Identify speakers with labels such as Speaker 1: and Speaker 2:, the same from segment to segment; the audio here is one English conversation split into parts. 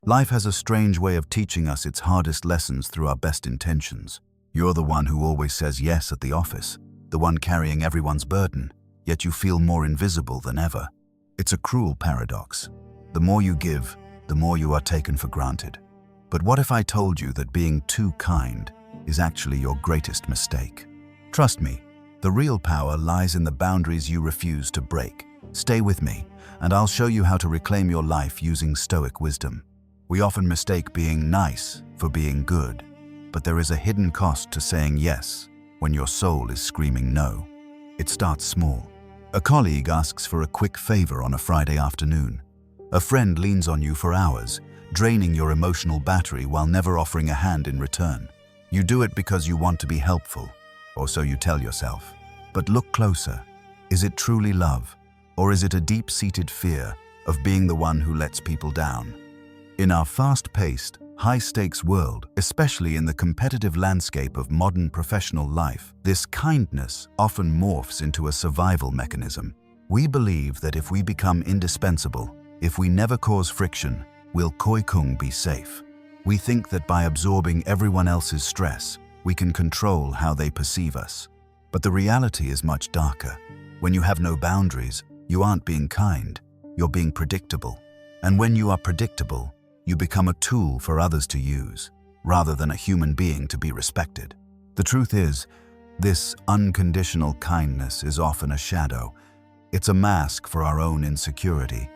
Speaker 1: Life has a strange way of teaching us its hardest lessons through our best intentions. You're the one who always says yes at the office, the one carrying everyone's burden, yet you feel more invisible than ever. It's a cruel paradox. The more you give, the more you are taken for granted. But what if I told you that being too kind is actually your greatest mistake? Trust me, the real power lies in the boundaries you refuse to break. Stay with me, and I'll show you how to reclaim your life using Stoic wisdom. We often mistake being nice for being good, but there is a hidden cost to saying yes when your soul is screaming no. It starts small. A colleague asks for a quick favor on a Friday afternoon. A friend leans on you for hours, draining your emotional battery while never offering a hand in return. You do it because you want to be helpful, or so you tell yourself. But look closer. Is it truly love, or is it a deep-seated fear of being the one who lets people down? In our fast-paced, high-stakes world, especially in the competitive landscape of modern professional life, this kindness often morphs into a survival mechanism. We believe that if we become indispensable, if we never cause friction, will Koi Kung be safe? We think that by absorbing everyone else's stress, we can control how they perceive us. But the reality is much darker. When you have no boundaries, you aren't being kind, you're being predictable. And when you are predictable, you become a tool for others to use, rather than a human being to be respected. The truth is, this unconditional kindness is often a shadow. It's a mask for our own insecurity.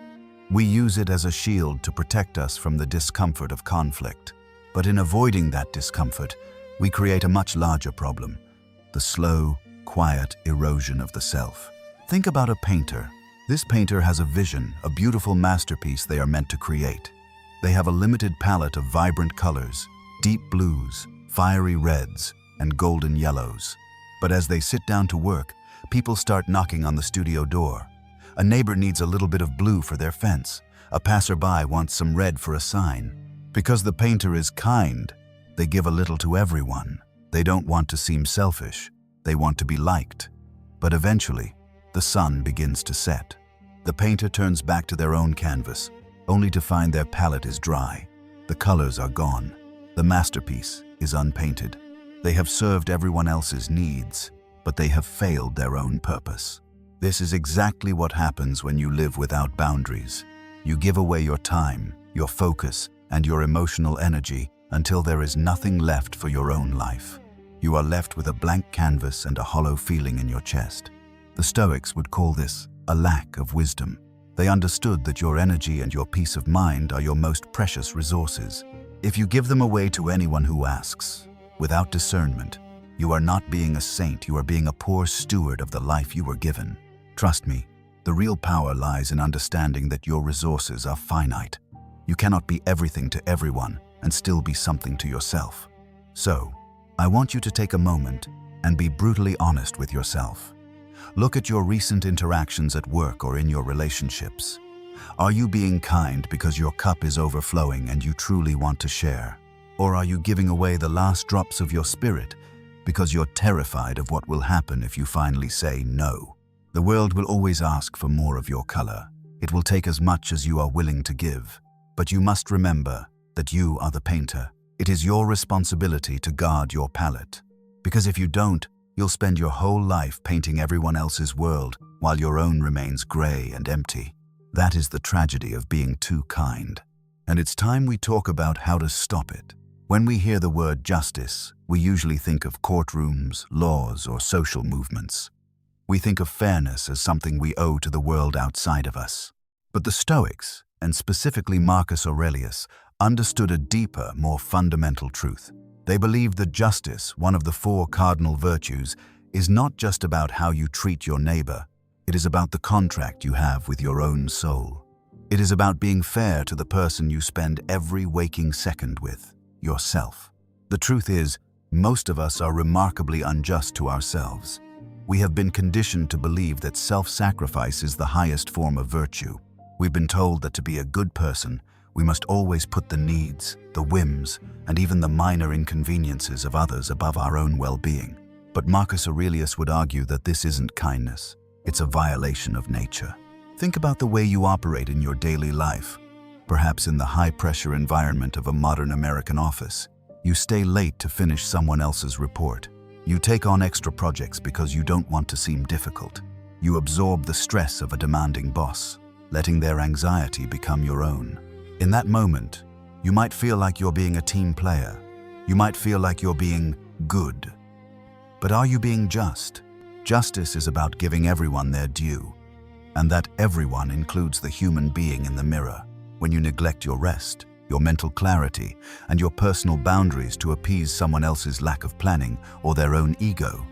Speaker 1: We use it as a shield to protect us from the discomfort of conflict. But in avoiding that discomfort, we create a much larger problem: the slow, quiet erosion of the self. Think about a painter. This painter has a vision, a beautiful masterpiece they are meant to create. They have a limited palette of vibrant colors, deep blues, fiery reds, and golden yellows. But as they sit down to work, people start knocking on the studio door. A neighbor needs a little bit of blue for their fence. A passerby wants some red for a sign. Because the painter is kind, they give a little to everyone. They don't want to seem selfish. They want to be liked. But eventually, the sun begins to set. The painter turns back to their own canvas, only to find their palette is dry. The colors are gone. The masterpiece is unpainted. They have served everyone else's needs, but they have failed their own purpose. This is exactly what happens when you live without boundaries. You give away your time, your focus, and your emotional energy until there is nothing left for your own life. You are left with a blank canvas and a hollow feeling in your chest. The Stoics would call this a lack of wisdom. They understood that your energy and your peace of mind are your most precious resources. If you give them away to anyone who asks, without discernment, you are not being a saint, you are being a poor steward of the life you were given. Trust me, the real power lies in understanding that your resources are finite. You cannot be everything to everyone and still be something to yourself. So, I want you to take a moment and be brutally honest with yourself. Look at your recent interactions at work or in your relationships. Are you being kind because your cup is overflowing and you truly want to share? Or are you giving away the last drops of your spirit because you're terrified of what will happen if you finally say no? The world will always ask for more of your color. It will take as much as you are willing to give. But you must remember that you are the painter. It is your responsibility to guard your palette. Because if you don't, you'll spend your whole life painting everyone else's world while your own remains gray and empty. That is the tragedy of being too kind. And it's time we talk about how to stop it. When we hear the word justice, we usually think of courtrooms, laws, or social movements. We think of fairness as something we owe to the world outside of us. But the Stoics, and specifically Marcus Aurelius, understood a deeper, more fundamental truth. They believed that justice, one of the 4 cardinal virtues, is not just about how you treat your neighbor. It is about the contract you have with your own soul. It is about being fair to the person you spend every waking second with, yourself. The truth is, most of us are remarkably unjust to ourselves. We have been conditioned to believe that self-sacrifice is the highest form of virtue. We've been told that to be a good person, we must always put the needs, the whims, and even the minor inconveniences of others above our own well-being. But Marcus Aurelius would argue that this isn't kindness. It's a violation of nature. Think about the way you operate in your daily life. perhaps in the high-pressure environment of a modern American office. You stay late to finish someone else's report. You take on extra projects because you don't want to seem difficult. You absorb the stress of a demanding boss, letting their anxiety become your own. In that moment, you might feel like you're being a team player. You might feel like you're being good. But are you being just? Justice is about giving everyone their due, and that everyone includes the human being in the mirror. When you neglect your rest, your mental clarity, and your personal boundaries to appease someone else's lack of planning or their own ego,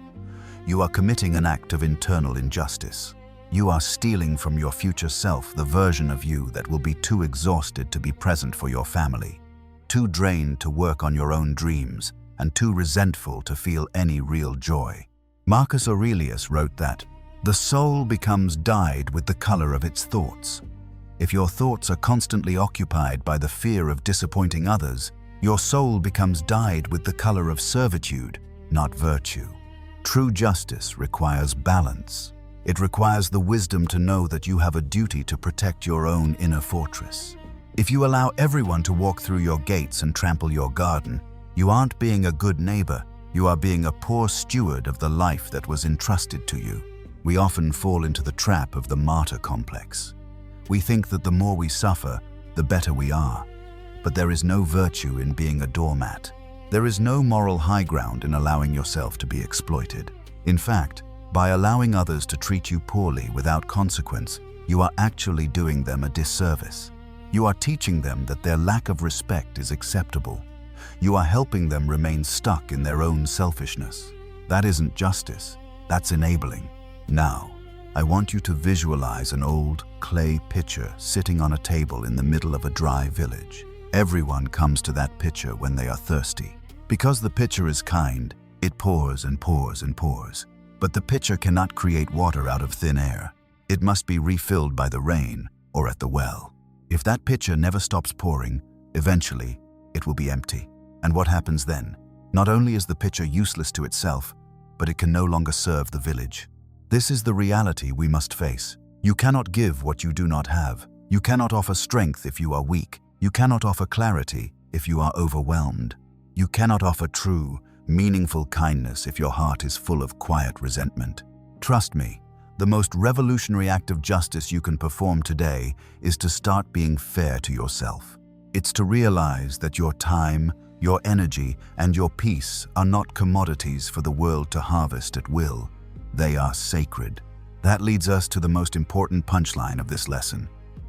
Speaker 1: you are committing an act of internal injustice. You are stealing from your future self the version of you that will be too exhausted to be present for your family, too drained to work on your own dreams, and too resentful to feel any real joy. Marcus Aurelius wrote that, "The soul becomes dyed with the color of its thoughts." If your thoughts are constantly occupied by the fear of disappointing others, your soul becomes dyed with the color of servitude, not virtue. True justice requires balance. It requires the wisdom to know that you have a duty to protect your own inner fortress. If you allow everyone to walk through your gates and trample your garden, you aren't being a good neighbor, you are being a poor steward of the life that was entrusted to you. We often fall into the trap of the martyr complex. We think that the more we suffer, the better we are. But there is no virtue in being a doormat. There is no moral high ground in allowing yourself to be exploited. In fact, by allowing others to treat you poorly without consequence, you are actually doing them a disservice. You are teaching them that their lack of respect is acceptable. You are helping them remain stuck in their own selfishness. That isn't justice, that's enabling. Now, I want you to visualize an old clay pitcher sitting on a table in the middle of a dry village. Everyone comes to that pitcher when they are thirsty. Because the pitcher is kind, it pours and pours and pours. But the pitcher cannot create water out of thin air. It must be refilled by the rain or at the well. If that pitcher never stops pouring, eventually it will be empty. And what happens then? Not only is the pitcher useless to itself, but it can no longer serve the village. This is the reality we must face. You cannot give what you do not have. You cannot offer strength if you are weak. You cannot offer clarity if you are overwhelmed. You cannot offer true, meaningful kindness if your heart is full of quiet resentment. Trust me, the most revolutionary act of justice you can perform today is to start being fair to yourself. It's to realize that your time, your energy, and your peace are not commodities for the world to harvest at will. They are sacred. That leads us to the most important punchline of this lesson.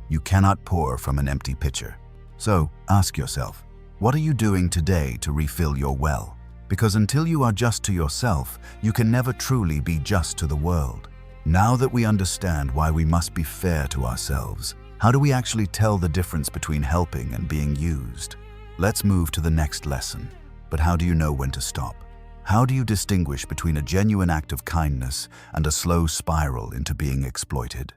Speaker 1: You cannot pour from an empty pitcher. So, ask yourself, what are you doing today to refill your well? Because until you are just to yourself, you can never truly be just to the world. Now that we understand why we must be fair to ourselves, how do we actually tell the difference between helping and being used? Let's move to the next lesson. But how do you know when to stop? How do you distinguish between a genuine act of kindness and a slow spiral into being exploited?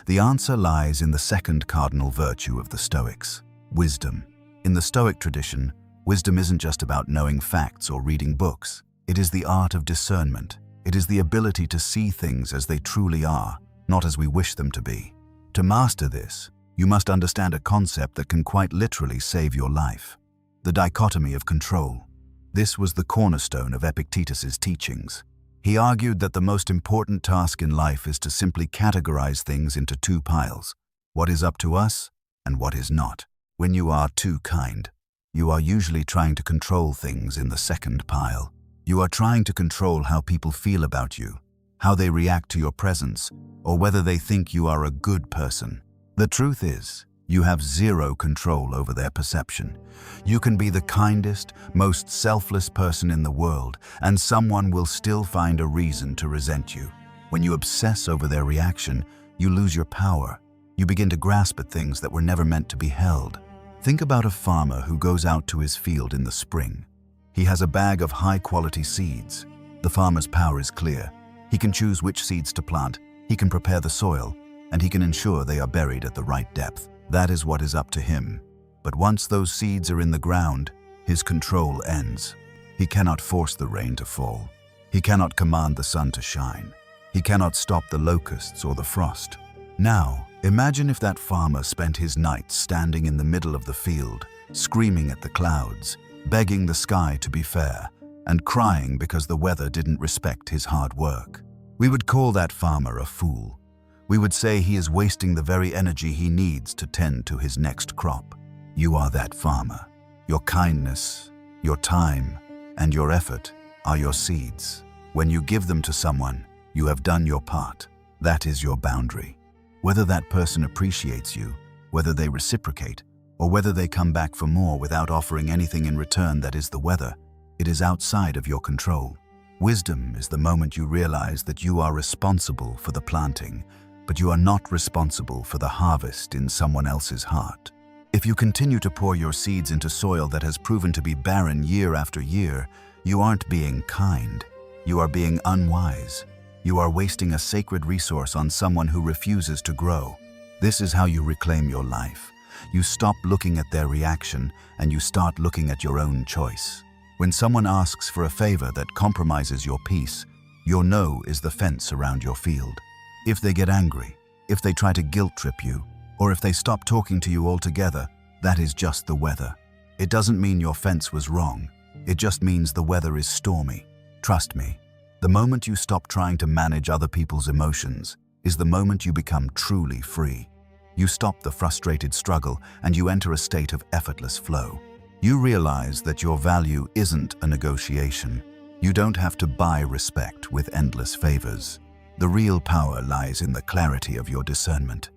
Speaker 1: The answer lies in the second cardinal virtue of the Stoics, wisdom. In the Stoic tradition, wisdom isn't just about knowing facts or reading books. It is the art of discernment. It is the ability to see things as they truly are, not as we wish them to be. To master this, you must understand a concept that can quite literally save your life: the dichotomy of control. This was the cornerstone of Epictetus's teachings. He argued that the most important task in life is to simply categorize things into two piles: what is up to us and what is not. When you are too kind, you are usually trying to control things in the second pile. You are trying to control how people feel about you, how they react to your presence, or whether they think you are a good person. The truth is, you have zero control over their perception. You can be the kindest, most selfless person in the world, and someone will still find a reason to resent you. When you obsess over their reaction, you lose your power. You begin to grasp at things that were never meant to be held. Think about a farmer who goes out to his field in the spring. He has a bag of high-quality seeds. The farmer's power is clear. He can choose which seeds to plant, he can prepare the soil, and he can ensure they are buried at the right depth. That is what is up to him. But once those seeds are in the ground, his control ends. He cannot force the rain to fall. He cannot command the sun to shine. He cannot stop the locusts or the frost. Now, Imagine if that farmer spent his nights standing in the middle of the field, screaming at the clouds, begging the sky to be fair, and crying because the weather didn't respect his hard work. We would call that farmer a fool. We would say he is wasting the very energy he needs to tend to his next crop. You are that farmer. Your kindness, your time, and your effort are your seeds. When you give them to someone, you have done your part. That is your boundary. Whether that person appreciates you, whether they reciprocate, or whether they come back for more without offering anything in return, that is the weather. It is outside of your control. Wisdom is the moment you realize that you are responsible for the planting, but you are not responsible for the harvest in someone else's heart. If you continue to pour your seeds into soil that has proven to be barren year after year, you aren't being kind. You are being unwise. You are wasting a sacred resource on someone who refuses to grow. This is how you reclaim your life. You stop looking at their reaction and you start looking at your own choice. When someone asks for a favor that compromises your peace, your no is the fence around your field. If they get angry, if they try to guilt trip you, or if they stop talking to you altogether, that is just the weather. It doesn't mean your fence was wrong. It just means the weather is stormy. Trust me, the moment you stop trying to manage other people's emotions is the moment you become truly free. You stop the frustrated struggle and you enter a state of effortless flow. You realize that your value isn't a negotiation. You don't have to buy respect with endless favors. The real power lies in the clarity of your discernment.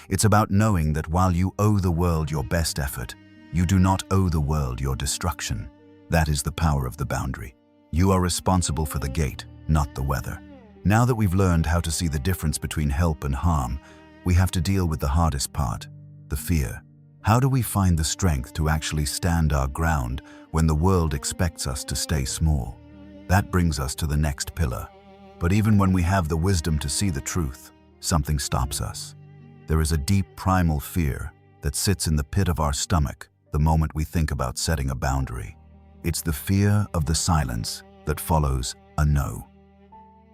Speaker 1: It's about knowing that while you owe the world your best effort, you do not owe the world your destruction. That is the power of the boundary. You are responsible for the gate, not the weather. Now that we've learned how to see the difference between help and harm, we have to deal with the hardest part, the fear. How do we find the strength to actually stand our ground when the world expects us to stay small? That brings us to the next pillar. But even when we have the wisdom to see the truth, something stops us. There is a deep primal fear that sits in the pit of our stomach the moment we think about setting a boundary. It's the fear of the silence that follows a no.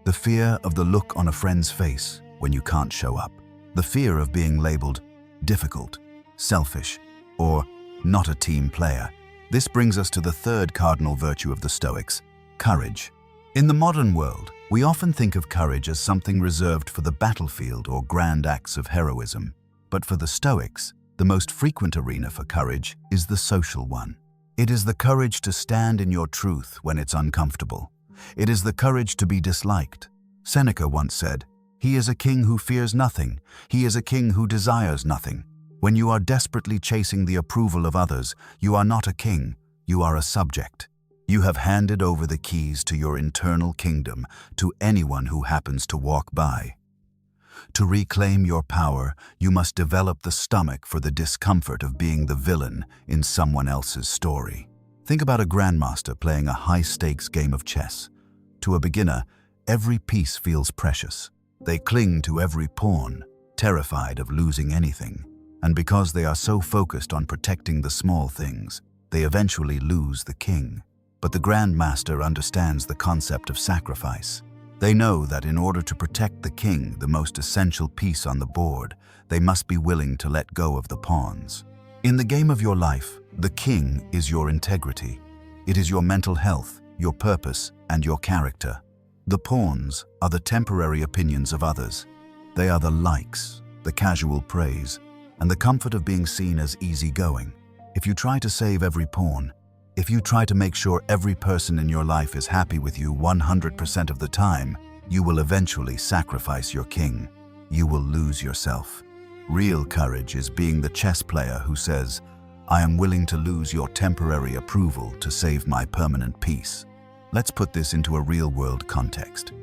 Speaker 1: The fear of the look on a friend's face when you can't show up. The fear of being labeled difficult, selfish, or not a team player. This brings us to the third cardinal virtue of the Stoics, courage. In the modern world, we often think of courage as something reserved for the battlefield or grand acts of heroism. But for the Stoics, the most frequent arena for courage is the social one. It is the courage to stand in your truth when it's uncomfortable. It is the courage to be disliked. Seneca once said, "He is a king who fears nothing. He is a king who desires nothing." When you are desperately chasing the approval of others, you are not a king, you are a subject. You have handed over the keys to your internal kingdom to anyone who happens to walk by. To reclaim your power, you must develop the stomach for the discomfort of being the villain in someone else's story. Think about a grandmaster playing a high-stakes game of chess. To a beginner, every piece feels precious. They cling to every pawn, terrified of losing anything. And because they are so focused on protecting the small things, they eventually lose the king. But the grandmaster understands the concept of sacrifice. They know that in order to protect the king, the most essential piece on the board, they must be willing to let go of the pawns. In the game of your life, the king is your integrity. It is your mental health, your purpose, and your character. The pawns are the temporary opinions of others. They are the likes, the casual praise, and the comfort of being seen as easygoing. If you try to save every pawn, if you try to make sure every person in your life is happy with you 100% of the time, you will eventually sacrifice your king. You will lose yourself. Real courage is being the chess player who says, "I am willing to lose your temporary approval to save my permanent peace." Let's put this into a real-world context.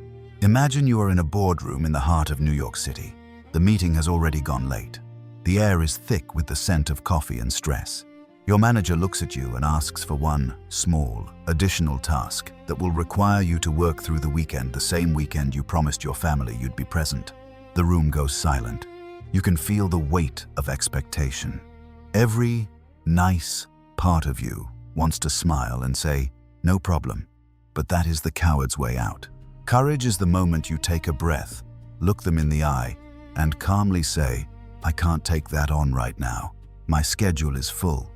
Speaker 1: Imagine you are in a boardroom in the heart of New York City. The meeting has already gone late. The air is thick with the scent of coffee and stress. Your manager looks at you and asks for one small, additional task that will require you to work through the weekend, the same weekend you promised your family you'd be present. The room goes silent. You can feel the weight of expectation. Every nice part of you wants to smile and say, "No problem," but that is the coward's way out. Courage is the moment you take a breath, look them in the eye, and calmly say, I can't take that on right now. My schedule is full.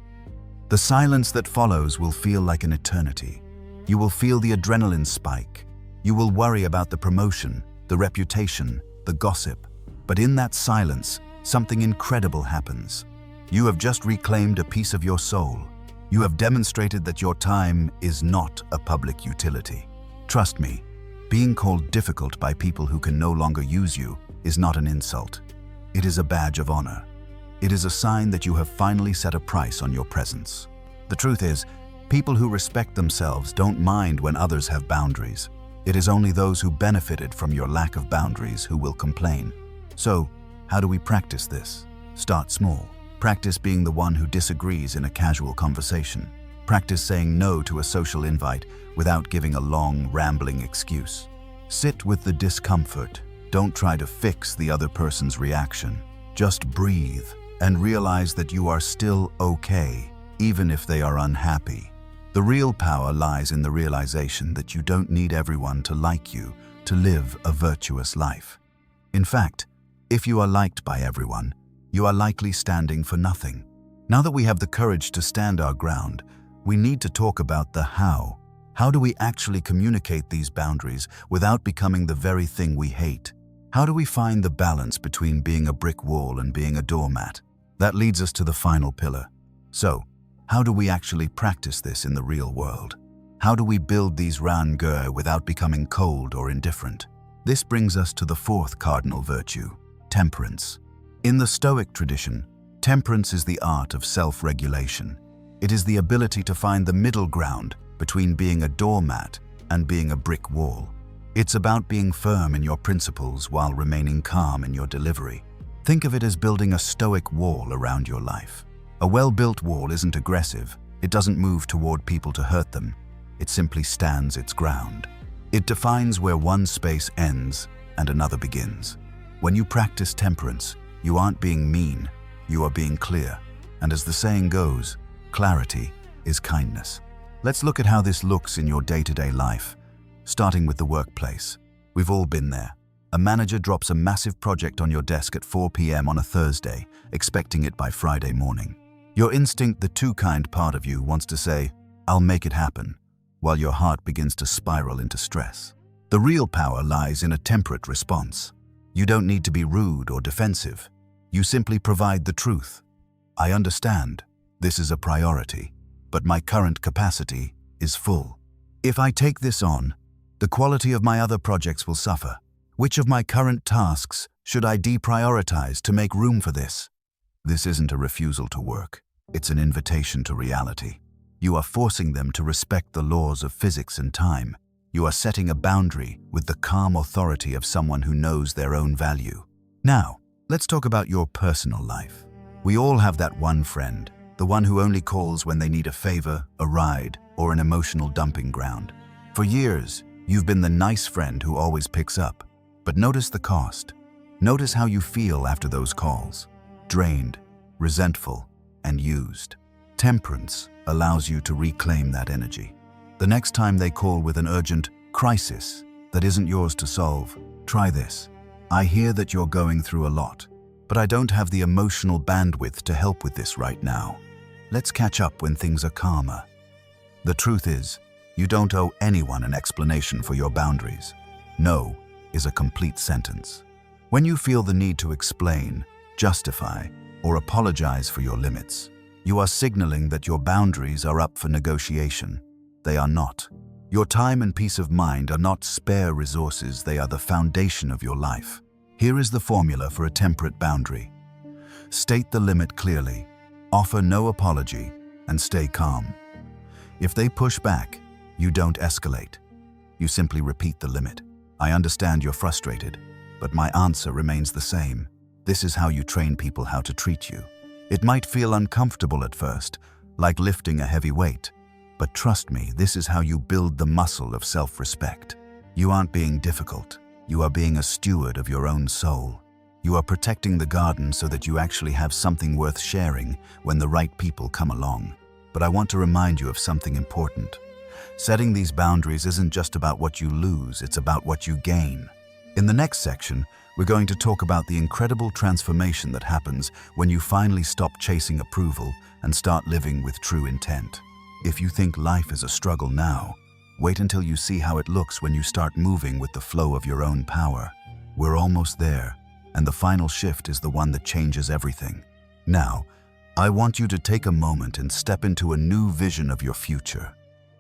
Speaker 1: The silence that follows will feel like an eternity. You will feel the adrenaline spike. You will worry about the promotion, the reputation, the gossip. But in that silence, something incredible happens. You have just reclaimed a piece of your soul. You have demonstrated that your time is not a public utility. Trust me, being called difficult by people who can no longer use you is not an insult. It is a badge of honor. It is a sign that you have finally set a price on your presence. The truth is, people who respect themselves don't mind when others have boundaries. It is only those who benefited from your lack of boundaries who will complain. So, how do we practice this? Start small. Practice being the one who disagrees in a casual conversation. Practice saying no to a social invite without giving a long, rambling excuse. Sit with the discomfort. Don't try to fix the other person's reaction. Just breathe and realize that you are still okay, even if they are unhappy. The real power lies in the realization that you don't need everyone to like you to live a virtuous life. In fact, if you are liked by everyone, you are likely standing for nothing. Now that we have the courage to stand our ground, we need to talk about the how. How do we actually communicate these boundaries without becoming the very thing we hate? How do we find the balance between being a brick wall and being a doormat? That leads us to the final pillar. So, how do we actually practice this in the real world? How do we build these rangers without becoming cold or indifferent? This brings us to the fourth cardinal virtue, temperance. In the Stoic tradition, temperance is the art of self-regulation. It is the ability to find the middle ground between being a doormat and being a brick wall. It's about being firm in your principles while remaining calm in your delivery. Think of it as building a Stoic wall around your life. A well-built wall isn't aggressive. It doesn't move toward people to hurt them. It simply stands its ground. It defines where one space ends and another begins. When you practice temperance, you aren't being mean, you are being clear. And as the saying goes, clarity is kindness. Let's look at how this looks in your day-to-day life. Starting with the workplace. We've all been there. A manager drops a massive project on your desk at 4 p.m. on a Thursday, expecting it by Friday morning. Your instinct, the too kind part of you, wants to say, "I'll make it happen," while your heart begins to spiral into stress. The real power lies in a temperate response. You don't need to be rude or defensive. You simply provide the truth. "I understand. This is a priority, but my current capacity is full. If I take this on, the quality of my other projects will suffer. Which of my current tasks should I deprioritize to make room for this?" This isn't a refusal to work. It's an invitation to reality. You are forcing them to respect the laws of physics and time. You are setting a boundary with the calm authority of someone who knows their own value. Now, let's talk about your personal life. We all have that one friend, the one who only calls when they need a favor, a ride, or an emotional dumping ground. For years, you've been the nice friend who always picks up. But notice the cost. Notice how you feel after those calls. Drained, resentful, and used. Temperance allows you to reclaim that energy. The next time they call with an urgent crisis that isn't yours to solve, try this. "I hear that you're going through a lot, but I don't have the emotional bandwidth to help with this right now. Let's catch up when things are calmer." The truth is, you don't owe anyone an explanation for your boundaries. No is a complete sentence. When you feel the need to explain, justify, or apologize for your limits, you are signaling that your boundaries are up for negotiation. They are not. Your time and peace of mind are not spare resources, they are the foundation of your life. Here is the formula for a temperate boundary. State the limit clearly, offer no apology, and stay calm. If they push back, you don't escalate. You simply repeat the limit. "I understand you're frustrated, but my answer remains the same." This is how you train people how to treat you. It might feel uncomfortable at first, like lifting a heavy weight, but trust me, this is how you build the muscle of self-respect. You aren't being difficult. You are being a steward of your own soul. You are protecting the garden so that you actually have something worth sharing when the right people come along. But I want to remind you of something important. Setting these boundaries isn't just about what you lose, it's about what you gain. In the next section, we're going to talk about the incredible transformation that happens when you finally stop chasing approval and start living with true intent. If you think life is a struggle now, wait until you see how it looks when you start moving with the flow of your own power. We're almost there, and the final shift is the one that changes everything. Now, I want you to take a moment and step into a new vision of your future.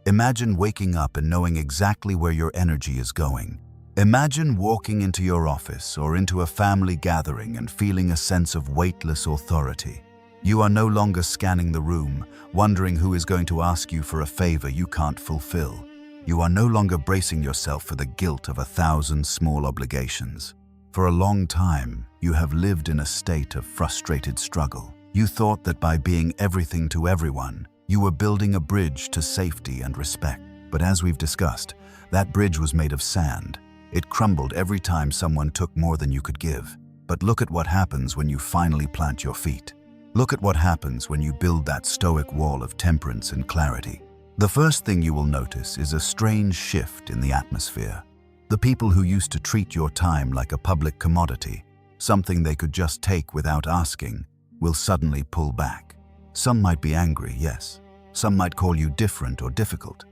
Speaker 1: Imagine waking up and knowing exactly where your energy is going. Imagine walking into your office or into a family gathering and feeling a sense of weightless authority. You are no longer scanning the room, wondering who is going to ask you for a favor you can't fulfill. You are no longer bracing yourself for the guilt of 1,000 small obligations. For a long time, you have lived in a state of frustrated struggle. You thought that by being everything to everyone, you were building a bridge to safety and respect. But as we've discussed, that bridge was made of sand. It crumbled every time someone took more than you could give. But look at what happens when you finally plant your feet. Look at what happens when you build that Stoic wall of temperance and clarity. The first thing you will notice is a strange shift in the atmosphere. The people who used to treat your time like a public commodity, something they could just take without asking, will suddenly pull back. Some might be angry, yes. Some might call you different or difficult.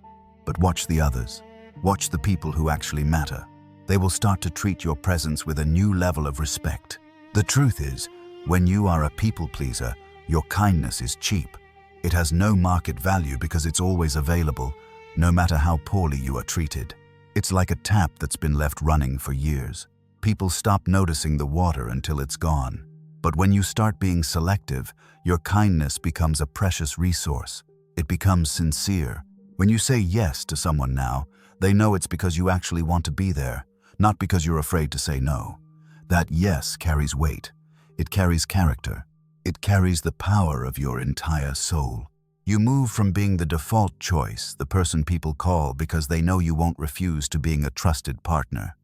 Speaker 1: But watch the others. Watch the people who actually matter. They will start to treat your presence with a new level of respect. The truth is, when you are a people pleaser, your kindness is cheap. It has no market value because it's always available, no matter how poorly you are treated. It's like a tap that's been left running for years. People stop noticing the water until it's gone. But when you start being selective, your kindness becomes a precious resource. It becomes sincere. When you say yes to someone now, they know it's because you actually want to be there, not because you're afraid to say no. That yes carries weight. It carries character. It carries the power of your entire soul. You move from being the default choice, the person people call because they know you won't refuse, to being a trusted partner.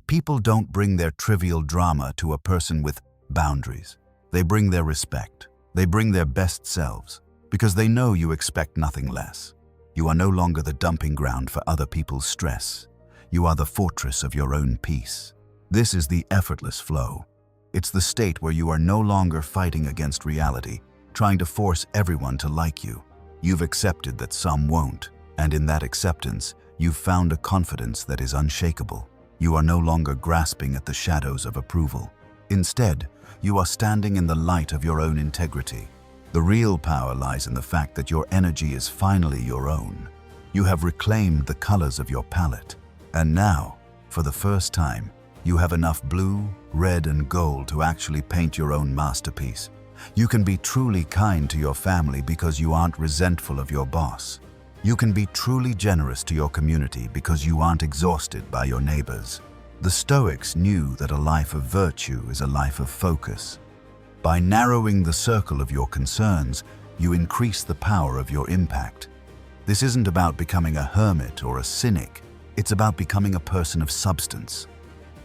Speaker 1: People don't bring their trivial drama to a person with boundaries. They bring their respect. They bring their best selves because they know you expect nothing less. You are no longer the dumping ground for other people's stress. You are the fortress of your own peace. This is the effortless flow. It's the state where you are no longer fighting against reality, trying to force everyone to like you. You've accepted that some won't, and in that acceptance, you've found a confidence that is unshakable. You are no longer grasping at the shadows of approval. Instead, you are standing in the light of your own integrity. The real power lies in the fact that your energy is finally your own. You have reclaimed the colors of your palette, and now, for the first time, you have enough blue, red, and gold to actually paint your own masterpiece. You can be truly kind to your family because you aren't resentful of your boss. You can be truly generous to your community because you aren't exhausted by your neighbors. The Stoics knew that a life of virtue is a life of focus. By narrowing the circle of your concerns, you increase the power of your impact. This isn't about becoming a hermit or a cynic. It's about becoming a person of substance.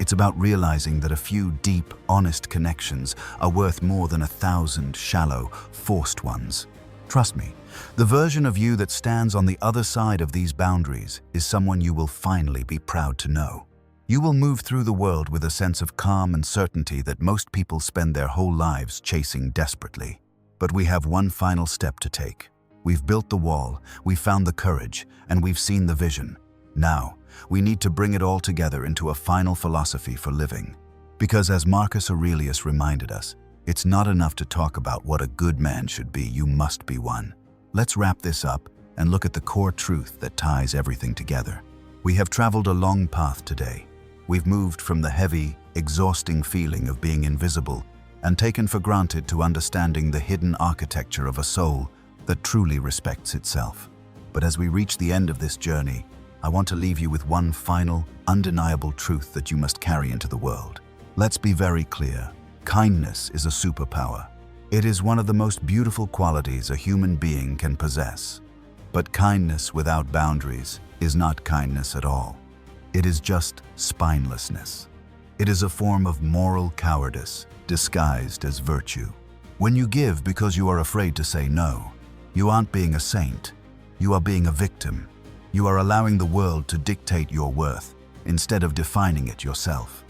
Speaker 1: It's about realizing that a few deep, honest connections are worth more than 1,000 shallow, forced ones. Trust me, the version of you that stands on the other side of these boundaries is someone you will finally be proud to know. You will move through the world with a sense of calm and certainty that most people spend their whole lives chasing desperately. But we have one final step to take. We've built the wall, we've found the courage, and we've seen the vision. Now, we need to bring it all together into a final philosophy for living. Because as Marcus Aurelius reminded us, it's not enough to talk about what a good man should be, you must be one. Let's wrap this up and look at the core truth that ties everything together. We have traveled a long path today. We've moved from the heavy, exhausting feeling of being invisible and taken for granted to understanding the hidden architecture of a soul that truly respects itself. But as we reach the end of this journey, I want to leave you with one final, undeniable truth that you must carry into the world. Let's be very clear. Kindness is a superpower. It is one of the most beautiful qualities a human being can possess. But kindness without boundaries is not kindness at all. It is just spinelessness. It is a form of moral cowardice disguised as virtue. When you give because you are afraid to say no, you aren't being a saint. You are being a victim. You are allowing the world to dictate your worth, instead of defining it yourself.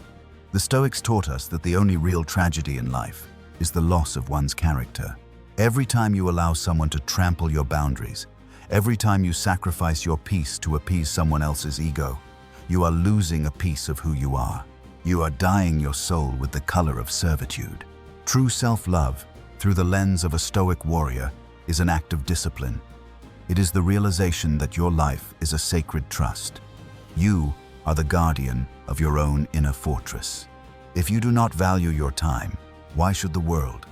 Speaker 1: The Stoics taught us that the only real tragedy in life is the loss of one's character. Every time you allow someone to trample your boundaries, every time you sacrifice your peace to appease someone else's ego, you are losing a piece of who you are. You are dyeing your soul with the color of servitude. True self-love, through the lens of a Stoic warrior, is an act of discipline. It is the realization that your life is a sacred trust. You are the guardian of your own inner fortress. If you do not value your time, why should the world?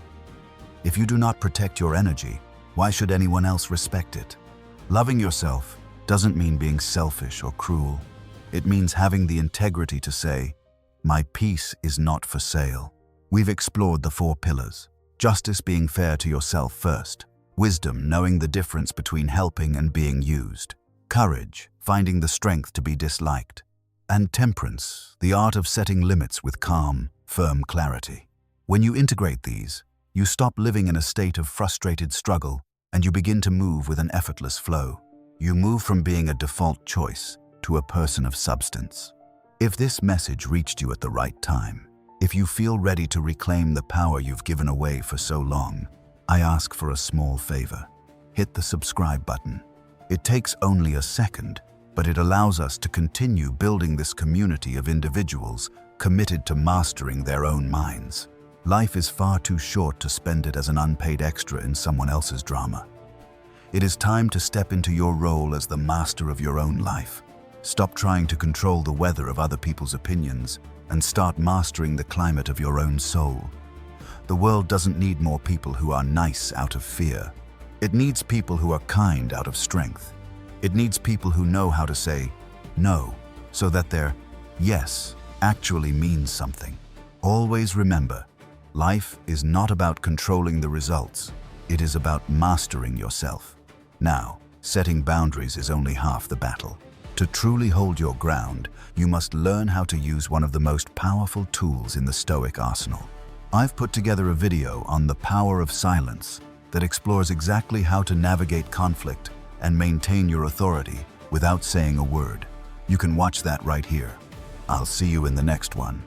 Speaker 1: If you do not protect your energy, why should anyone else respect it? Loving yourself doesn't mean being selfish or cruel. It means having the integrity to say, "My peace is not for sale." We've explored the 4 pillars. Justice, being fair to yourself first. Wisdom, knowing the difference between helping and being used. Courage, finding the strength to be disliked. And temperance, the art of setting limits with calm, firm clarity. When you integrate these, you stop living in a state of frustrated struggle and you begin to move with an effortless flow. You move from being a default choice to a person of substance. If this message reached you at the right time, if you feel ready to reclaim the power you've given away for so long, I ask for a small favor. Hit the subscribe button. It takes only a second, but it allows us to continue building this community of individuals committed to mastering their own minds. Life is far too short to spend it as an unpaid extra in someone else's drama. It is time to step into your role as the master of your own life. Stop trying to control the weather of other people's opinions and start mastering the climate of your own soul. The world doesn't need more people who are nice out of fear. It needs people who are kind out of strength. It needs people who know how to say no, so that their yes actually means something. Always remember, life is not about controlling the results. It is about mastering yourself. Now, setting boundaries is only half the battle. To truly hold your ground, you must learn how to use one of the most powerful tools in the Stoic arsenal. I've put together a video on the power of silence that explores exactly how to navigate conflict and maintain your authority without saying a word. You can watch that right here. I'll see you in the next one.